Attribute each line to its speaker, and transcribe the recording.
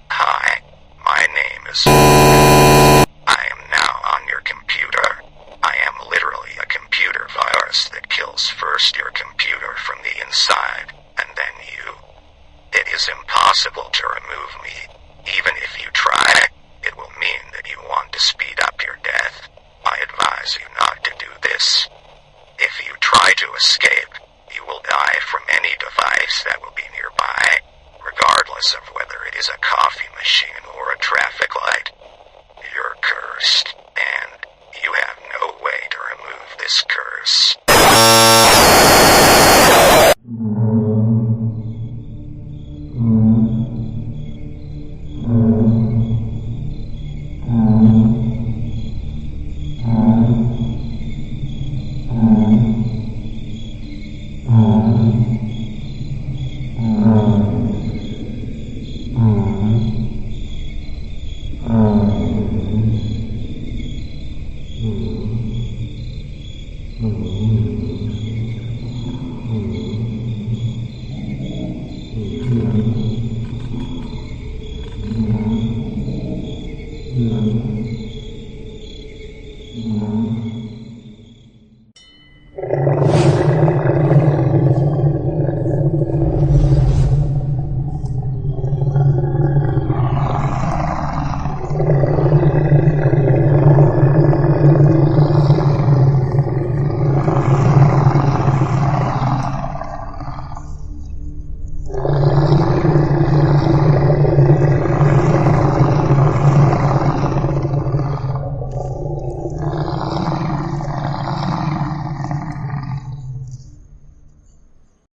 Speaker 1: Hi, my name is... I am now on your computer. I am literally a computer virus that kills first your computer from the inside, and then you. It is impossible to remove me. Even if you try, it will mean that you want to speed up your death. I advise you not to do this. If you try to escape, you will die from any device that will be nearby, regardless of whether it is a coffee machine or a traffic light. You're cursed, and you have no way to remove this curse.